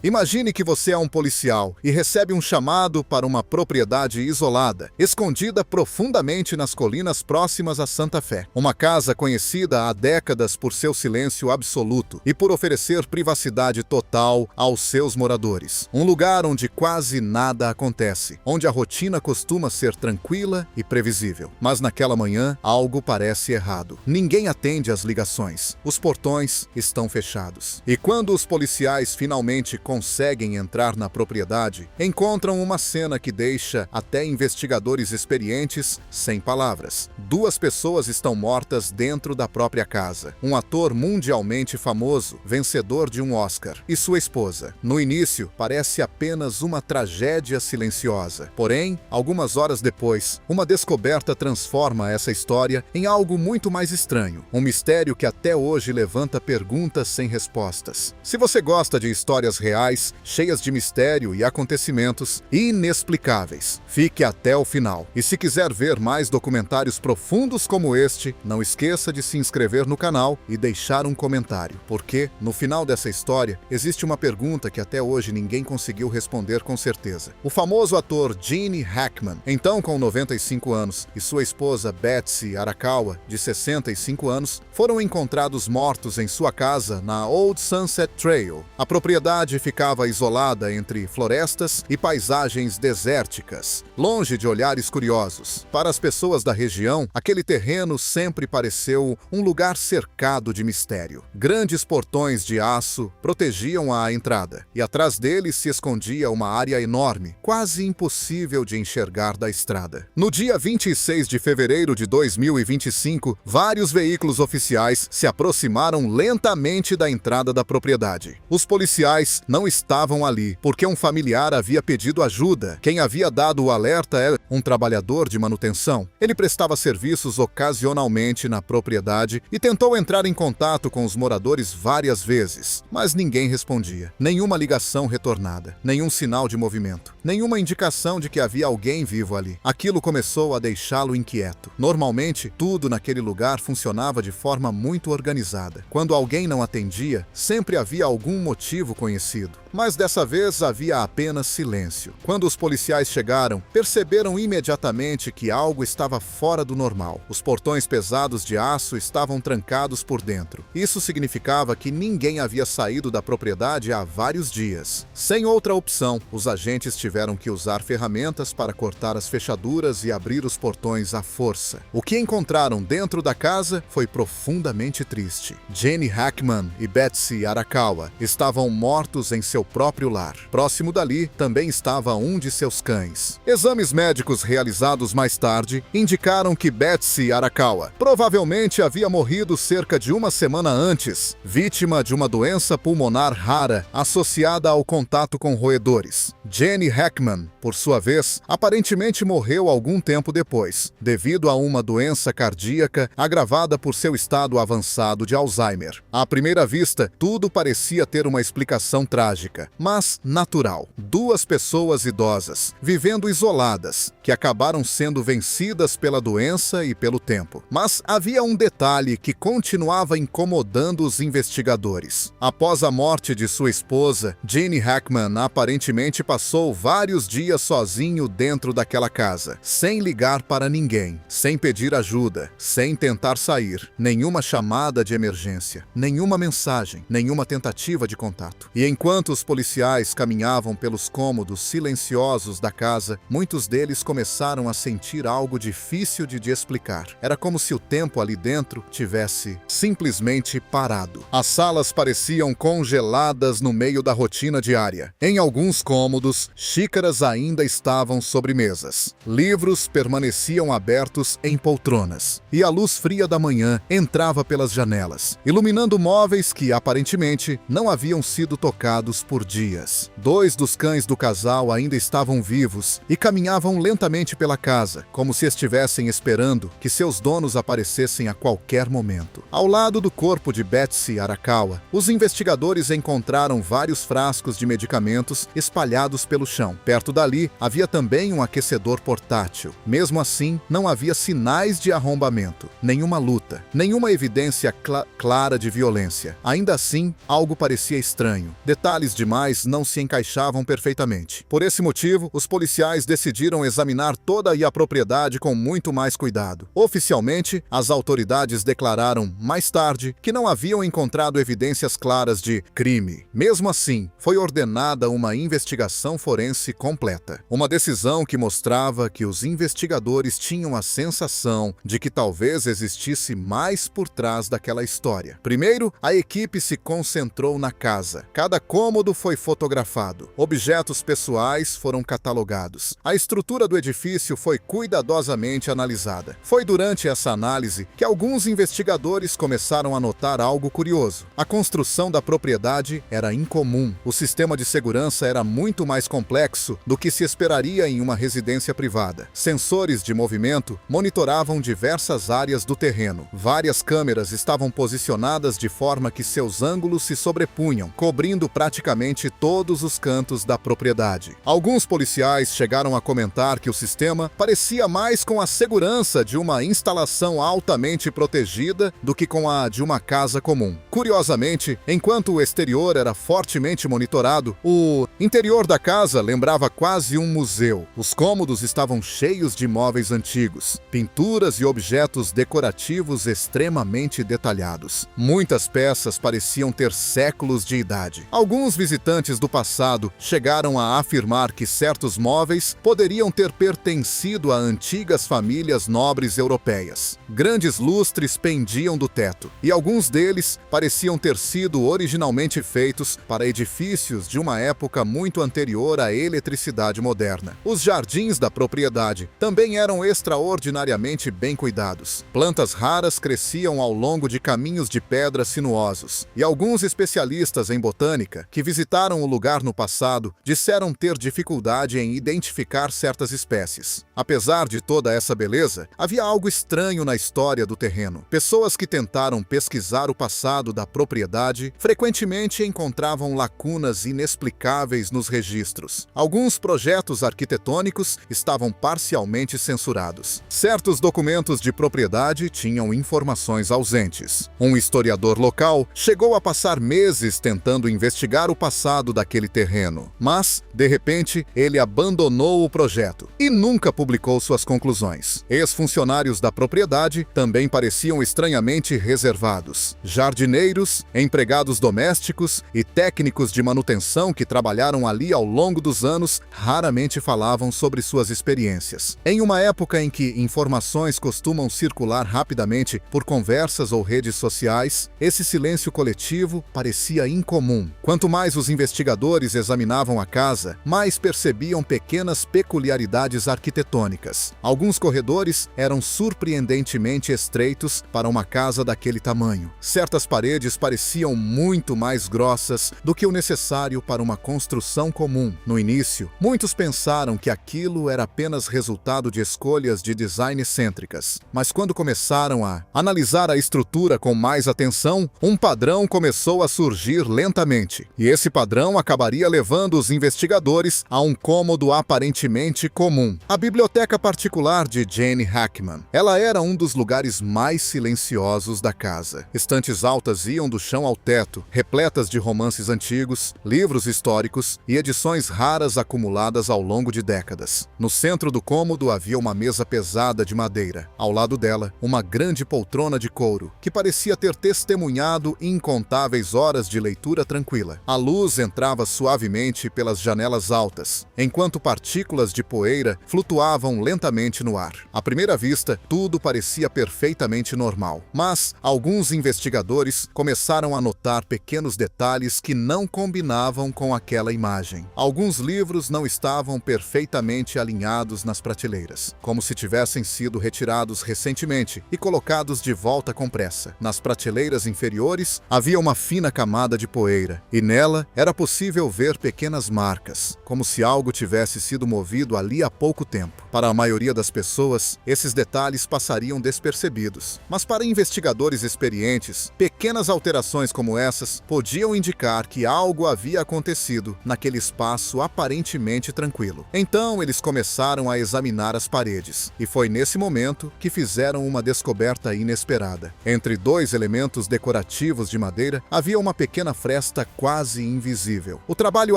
Imagine que você é um policial e recebe um chamado para uma propriedade isolada, escondida profundamente nas colinas próximas a Santa Fé. Uma casa conhecida há décadas por seu silêncio absoluto e por oferecer privacidade total aos seus moradores. Um lugar onde quase nada acontece, onde a rotina costuma ser tranquila e previsível. Mas naquela manhã, algo parece errado. Ninguém atende às ligações. Os portões estão fechados. E quando os policiais finalmente conseguem entrar na propriedade, encontram uma cena que deixa até investigadores experientes sem palavras. Duas pessoas estão mortas dentro da própria casa. Um ator mundialmente famoso, vencedor de um Oscar, e sua esposa. No início, parece apenas uma tragédia silenciosa. Porém, algumas horas depois, uma descoberta transforma essa história em algo muito mais estranho. Um mistério que até hoje levanta perguntas sem respostas. Se você gosta de histórias reais, cheias de mistério e acontecimentos inexplicáveis, fique até o final. E se quiser ver mais documentários profundos como este, não esqueça de se inscrever no canal e deixar um comentário, porque, no final dessa história, existe uma pergunta que até hoje ninguém conseguiu responder com certeza. O famoso ator Gene Hackman, então com 95 anos, e sua esposa Betsy Arakawa, de 65 anos, foram encontrados mortos em sua casa na Old Sunset Trail. A propriedade ficava isolada entre florestas e paisagens desérticas, longe de olhares curiosos. Para as pessoas da região, aquele terreno sempre pareceu um lugar cercado de mistério. Grandes portões de aço protegiam a entrada, e atrás deles se escondia uma área enorme, quase impossível de enxergar da estrada. No dia 26 de fevereiro de 2025, vários veículos oficiais se aproximaram lentamente da entrada da propriedade. Os policiais não estavam ali, porque um familiar havia pedido ajuda. Quem havia dado o alerta era um trabalhador de manutenção. Ele prestava serviços ocasionalmente na propriedade e tentou entrar em contato com os moradores várias vezes, mas ninguém respondia. Nenhuma ligação retornada, nenhum sinal de movimento, nenhuma indicação de que havia alguém vivo ali. Aquilo começou a deixá-lo inquieto. Normalmente, tudo naquele lugar funcionava de forma muito organizada. Quando alguém não atendia, sempre havia algum motivo conhecido. Mas dessa vez havia apenas silêncio. Quando os policiais chegaram, perceberam imediatamente que algo estava fora do normal. Os portões pesados de aço estavam trancados por dentro. Isso significava que ninguém havia saído da propriedade há vários dias. Sem outra opção, os agentes tiveram que usar ferramentas para cortar as fechaduras e abrir os portões à força. O que encontraram dentro da casa foi profundamente triste. Gene Hackman e Betsy Arakawa estavam mortos em seu próprio lar. Próximo dali também estava um de seus cães. Exames médicos realizados mais tarde indicaram que Betsy Arakawa provavelmente havia morrido cerca de uma semana antes, vítima de uma doença pulmonar rara associada ao contato com roedores. Gene Hackman, por sua vez, aparentemente morreu algum tempo depois, devido a uma doença cardíaca agravada por seu estado avançado de Alzheimer. À primeira vista, tudo parecia ter uma explicação trágica, mas natural. Duas pessoas idosas, vivendo isoladas, que acabaram sendo vencidas pela doença e pelo tempo. Mas havia um detalhe que continuava incomodando os investigadores. Após a morte de sua esposa, Gene Hackman aparentemente passou vários dias sozinho dentro daquela casa, sem ligar para ninguém, sem pedir ajuda, sem tentar sair, nenhuma chamada de emergência, nenhuma mensagem, nenhuma tentativa de contato. E enquanto os policiais caminhavam pelos cômodos silenciosos da casa, muitos deles começaram a sentir algo difícil de explicar. Era como se o tempo ali dentro tivesse simplesmente parado. As salas pareciam congeladas no meio da rotina diária. Em alguns cômodos, xícaras ainda estavam sobre mesas. Livros permaneciam abertos em poltronas. E a luz fria da manhã entrava pelas janelas, iluminando móveis que, aparentemente, não haviam sido tocados por dias. Dois dos cães do casal ainda estavam vivos e caminhavam lentamente pela casa, como se estivessem esperando que seus donos aparecessem a qualquer momento. Ao lado do corpo de Betsy Arakawa, os investigadores encontraram vários frascos de medicamentos espalhados pelo chão. Perto dali, havia também um aquecedor portátil. Mesmo assim, não havia sinais de arrombamento, nenhuma luta, nenhuma evidência clara de violência. Ainda assim, algo parecia estranho. Detalhes detalhes demais não se encaixavam perfeitamente. Por esse motivo, os policiais decidiram examinar toda a propriedade com muito mais cuidado. Oficialmente, as autoridades declararam, mais tarde, que não haviam encontrado evidências claras de crime. Mesmo assim, foi ordenada uma investigação forense completa. Uma decisão que mostrava que os investigadores tinham a sensação de que talvez existisse mais por trás daquela história. Primeiro, a equipe se concentrou na casa. Cada cômodo foi fotografado. Objetos pessoais foram catalogados. A estrutura do edifício foi cuidadosamente analisada. Foi durante essa análise que alguns investigadores começaram a notar algo curioso. A construção da propriedade era incomum. O sistema de segurança era muito mais complexo do que se esperaria em uma residência privada. Sensores de movimento monitoravam diversas áreas do terreno. Várias câmeras estavam posicionadas de forma que seus ângulos se sobrepunham, cobrindo praticamente todos os cantos da propriedade. Alguns policiais chegaram a comentar que o sistema parecia mais com a segurança de uma instalação altamente protegida do que com a de uma casa comum. Curiosamente, enquanto o exterior era fortemente monitorado, o interior da casa lembrava quase um museu. Os cômodos estavam cheios de móveis antigos, pinturas e objetos decorativos extremamente detalhados. Muitas peças pareciam ter séculos de idade. Alguns visitantes do passado chegaram a afirmar que certos móveis poderiam ter pertencido a antigas famílias nobres europeias. Grandes lustres pendiam do teto, e alguns deles pareciam ter sido originalmente feitos para edifícios de uma época muito anterior à eletricidade moderna. Os jardins da propriedade também eram extraordinariamente bem cuidados. Plantas raras cresciam ao longo de caminhos de pedra sinuosos, e alguns especialistas em botânica que visitaram o lugar no passado disseram ter dificuldade em identificar certas espécies. Apesar de toda essa beleza, havia algo estranho na história do terreno. Pessoas que tentaram pesquisar o passado da propriedade frequentemente encontravam lacunas inexplicáveis nos registros. Alguns projetos arquitetônicos estavam parcialmente censurados. Certos documentos de propriedade tinham informações ausentes. Um historiador local chegou a passar meses tentando investigar o passado daquele terreno, mas, de repente, ele abandonou o projeto e nunca publicou suas conclusões. Ex-funcionários da propriedade também pareciam estranhamente reservados. Jardineiros, empregados domésticos e técnicos de manutenção que trabalharam ali ao longo dos anos raramente falavam sobre suas experiências. Em uma época em que informações costumam circular rapidamente por conversas ou redes sociais, esse silêncio coletivo parecia incomum. Quanto mais os investigadores examinavam a casa, mais percebiam pequenas peculiaridades arquitetônicas. Alguns corredores eram surpreendentemente estreitos para uma casa daquele tamanho. Certas paredes pareciam muito mais grossas do que o necessário para uma construção comum. No início, muitos pensaram que aquilo era apenas resultado de escolhas de design excêntricas. Mas quando começaram a analisar a estrutura com mais atenção, um padrão começou a surgir lentamente. E esse padrão acabaria levando os investigadores a um cômodo aparentemente comum. A biblioteca particular de Jane Hackman. Ela era um dos lugares mais silenciosos da casa. Estantes altas iam do chão ao teto, repletas de romances antigos, livros históricos e edições raras acumuladas ao longo de décadas. No centro do cômodo havia uma mesa pesada de madeira. Ao lado dela, uma grande poltrona de couro, que parecia ter testemunhado incontáveis horas de leitura tranquila. A luz entrava suavemente pelas janelas altas, enquanto partículas de poeira flutuavam lentamente no ar. À primeira vista, tudo parecia perfeitamente normal, mas alguns investigadores começaram a notar pequenos detalhes que não combinavam com aquela imagem. Alguns livros não estavam perfeitamente alinhados nas prateleiras, como se tivessem sido retirados recentemente e colocados de volta com pressa. Nas prateleiras inferiores havia uma fina camada de poeira, e nela era possível ver pequenas marcas, como se algo tivesse sido movido ali há pouco tempo. Para a maioria das pessoas, esses detalhes passariam despercebidos, mas para investigadores experientes, pequenas alterações como essas podiam indicar que algo havia acontecido naquele espaço aparentemente tranquilo. Então eles começaram a examinar as paredes, e foi nesse momento que fizeram uma descoberta inesperada. Entre dois elementos decorativos de madeira havia uma pequena fresta quase quase invisível. O trabalho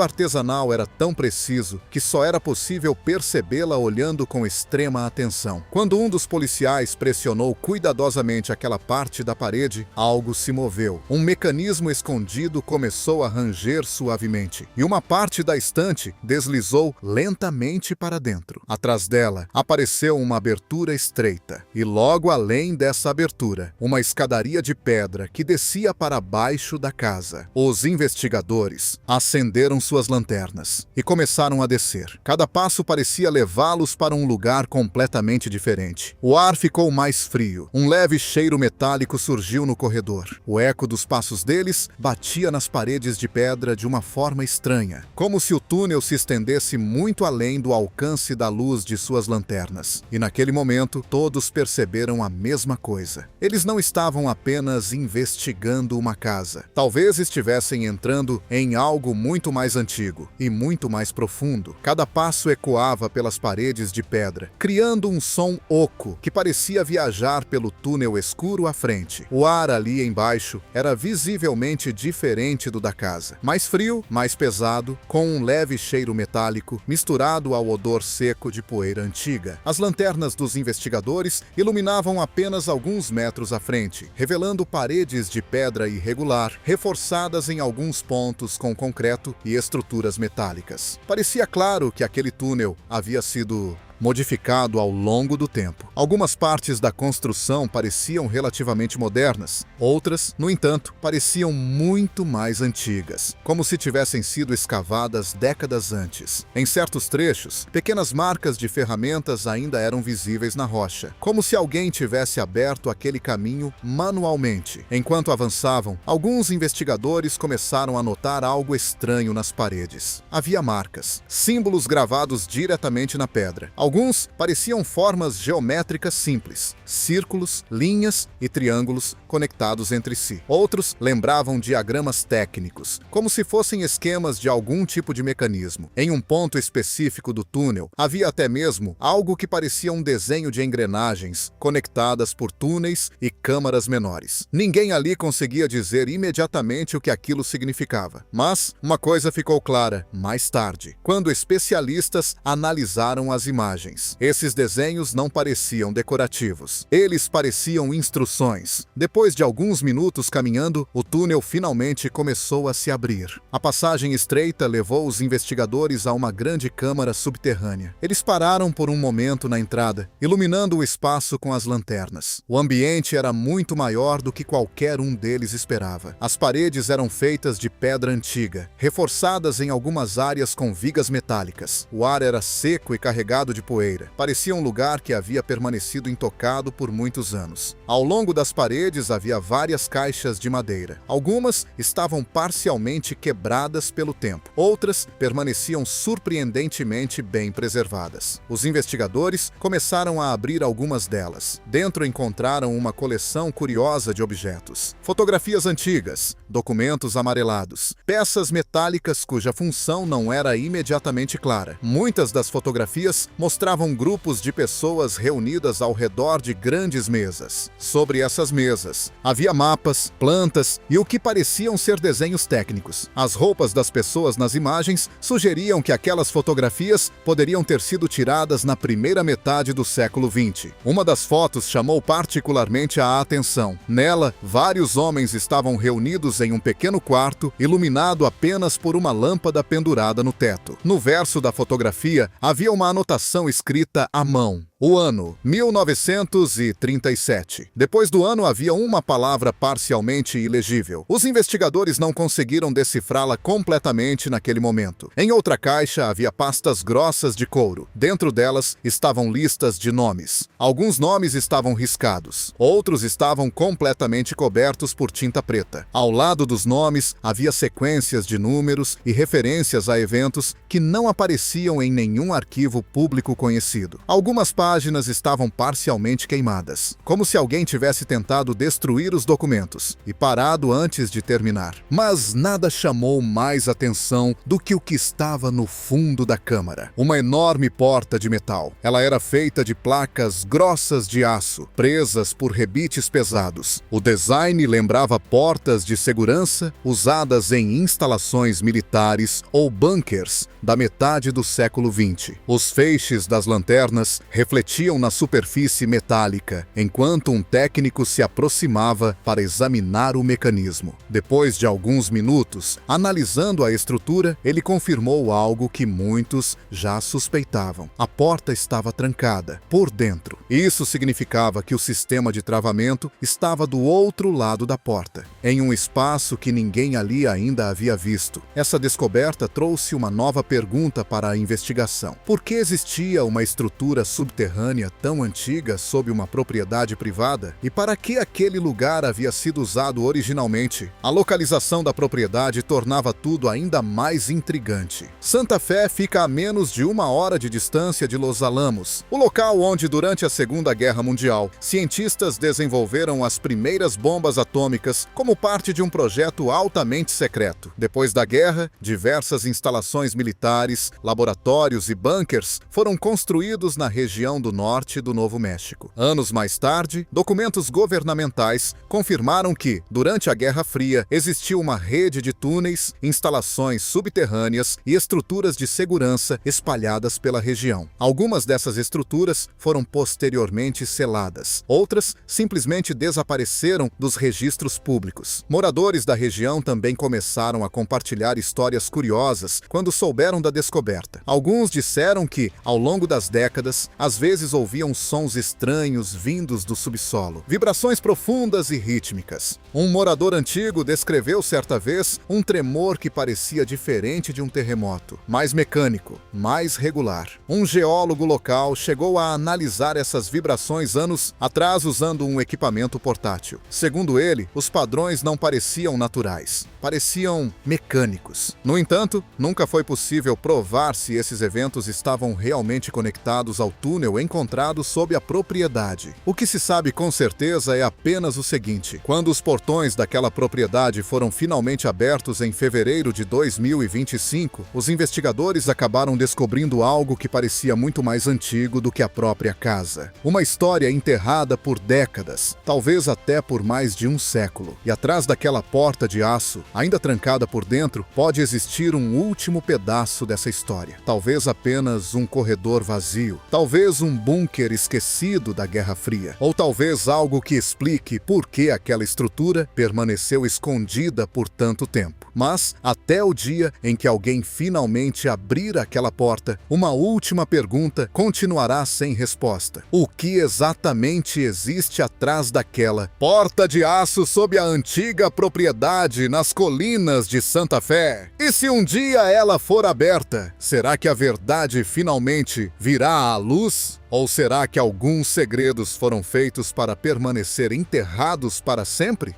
artesanal era tão preciso que só era possível percebê-la olhando com extrema atenção. Quando um dos policiais pressionou cuidadosamente aquela parte da parede, algo se moveu. Um mecanismo escondido começou a ranger suavemente, e uma parte da estante deslizou lentamente para dentro. Atrás dela, apareceu uma abertura estreita, e logo além dessa abertura, uma escadaria de pedra que descia para baixo da casa. Os investigadores acenderam suas lanternas e começaram a descer. Cada passo parecia levá-los para um lugar completamente diferente. O ar ficou mais frio. Um leve cheiro metálico surgiu no corredor. O eco dos passos deles batia nas paredes de pedra de uma forma estranha, como se o túnel se estendesse muito além do alcance da luz de suas lanternas. E naquele momento, todos perceberam a mesma coisa. Eles não estavam apenas investigando uma casa. Talvez estivessem entrando em algo muito mais antigo e muito mais profundo. Cada passo ecoava pelas paredes de pedra, criando um som oco que parecia viajar pelo túnel escuro à frente. O ar ali embaixo era visivelmente diferente do da casa. Mais frio, mais pesado, com um leve cheiro metálico misturado ao odor seco de poeira antiga. As lanternas dos investigadores iluminavam apenas alguns metros à frente, revelando paredes de pedra irregular, reforçadas em alguns pontos com concreto e estruturas metálicas. Parecia claro que aquele túnel havia sido modificado ao longo do tempo. Algumas partes da construção pareciam relativamente modernas, outras, no entanto, pareciam muito mais antigas, como se tivessem sido escavadas décadas antes. Em certos trechos, pequenas marcas de ferramentas ainda eram visíveis na rocha, como se alguém tivesse aberto aquele caminho manualmente. Enquanto avançavam, alguns investigadores começaram a notar algo estranho nas paredes. Havia marcas, símbolos gravados diretamente na pedra. Alguns pareciam formas geométricas simples, círculos, linhas e triângulos conectados entre si. Outros lembravam diagramas técnicos, como se fossem esquemas de algum tipo de mecanismo. Em um ponto específico do túnel, havia até mesmo algo que parecia um desenho de engrenagens conectadas por túneis e câmaras menores. Ninguém ali conseguia dizer imediatamente o que aquilo significava. Mas uma coisa ficou clara mais tarde, quando especialistas analisaram as imagens. Esses desenhos não pareciam decorativos. Eles pareciam instruções. Depois de alguns minutos caminhando, o túnel finalmente começou a se abrir. A passagem estreita levou os investigadores a uma grande câmara subterrânea. Eles pararam por um momento na entrada, iluminando o espaço com as lanternas. O ambiente era muito maior do que qualquer um deles esperava. As paredes eram feitas de pedra antiga, reforçadas em algumas áreas com vigas metálicas. O ar era seco e carregado de poeira. Parecia um lugar que havia permanecido intocado por muitos anos. Ao longo das paredes havia várias caixas de madeira. Algumas estavam parcialmente quebradas pelo tempo. Outras permaneciam surpreendentemente bem preservadas. Os investigadores começaram a abrir algumas delas. Dentro encontraram uma coleção curiosa de objetos. Fotografias antigas, documentos amarelados, peças metálicas cuja função não era imediatamente clara. Muitas das fotografias mostravam grupos de pessoas reunidas ao redor de grandes mesas. Sobre essas mesas, havia mapas, plantas e o que pareciam ser desenhos técnicos. As roupas das pessoas nas imagens sugeriam que aquelas fotografias poderiam ter sido tiradas na primeira metade do século XX. Uma das fotos chamou particularmente a atenção. Nela, vários homens estavam reunidos em um pequeno quarto, iluminado apenas por uma lâmpada pendurada no teto. No verso da fotografia, havia uma anotação escrita à mão. O ano, 1937. Depois do ano havia uma palavra parcialmente ilegível. Os investigadores não conseguiram decifrá-la completamente naquele momento. Em outra caixa havia pastas grossas de couro. Dentro delas estavam listas de nomes. Alguns nomes estavam riscados. Outros estavam completamente cobertos por tinta preta. Ao lado dos nomes havia sequências de números e referências a eventos que não apareciam em nenhum arquivo público conhecido. Algumas páginas páginas estavam parcialmente queimadas, como se alguém tivesse tentado destruir os documentos e parado antes de terminar. Mas nada chamou mais atenção do que o que estava no fundo da câmara. Uma enorme porta de metal. Ela era feita de placas grossas de aço, presas por rebites pesados. O design lembrava portas de segurança usadas em instalações militares ou bunkers da metade do século XX. Os feixes das lanternas refletiam na superfície metálica, enquanto um técnico se aproximava para examinar o mecanismo. Depois de alguns minutos, analisando a estrutura, ele confirmou algo que muitos já suspeitavam. A porta estava trancada, por dentro. Isso significava que o sistema de travamento estava do outro lado da porta, em um espaço que ninguém ali ainda havia visto. Essa descoberta trouxe uma nova pergunta para a investigação. Por que existia uma estrutura subterrânea tão antiga sob uma propriedade privada? E para que aquele lugar havia sido usado originalmente? A localização da propriedade tornava tudo ainda mais intrigante. Santa Fé fica a menos de 1 hora de distância de Los Alamos, o local onde, durante a Segunda Guerra Mundial, cientistas desenvolveram as primeiras bombas atômicas como parte de um projeto altamente secreto. Depois da guerra, diversas instalações militares, laboratórios e bunkers foram construídos na região do norte do Novo México. Anos mais tarde, documentos governamentais confirmaram que, durante a Guerra Fria, existiu uma rede de túneis, instalações subterrâneas e estruturas de segurança espalhadas pela região. Algumas dessas estruturas foram posteriormente seladas. Outras simplesmente desapareceram dos registros públicos. Moradores da região também começaram a compartilhar histórias curiosas quando souberam da descoberta. Alguns disseram que, ao longo das décadas, às vezes ouviam sons estranhos vindos do subsolo, vibrações profundas e rítmicas. Um morador antigo descreveu certa vez um tremor que parecia diferente de um terremoto, mais mecânico, mais regular. Um geólogo local chegou a analisar essas vibrações anos atrás usando um equipamento portátil. Segundo ele, os padrões não pareciam naturais, pareciam mecânicos. No entanto, nunca foi possível provar se esses eventos estavam realmente conectados ao túnel encontrado sob a propriedade. O que se sabe com certeza é apenas o seguinte: quando os portões daquela propriedade foram finalmente abertos em fevereiro de 2025, os investigadores acabaram descobrindo algo que parecia muito mais antigo do que a própria casa. Uma história enterrada por décadas, talvez até por mais de um século. E atrás daquela porta de aço, ainda trancada por dentro, pode existir um último pedaço dessa história. Talvez apenas um corredor vazio, talvez um bunker esquecido da Guerra Fria, ou talvez algo que explique por que aquela estrutura permaneceu escondida por tanto tempo. Mas, até o dia em que alguém finalmente abrir aquela porta, uma última pergunta continuará sem resposta. O que exatamente existe atrás daquela porta de aço sob a antiga propriedade nas colinas de Santa Fé? E se um dia ela for aberta, será que a verdade finalmente virá à luz? Ou será que alguns segredos foram feitos para permanecer enterrados para sempre?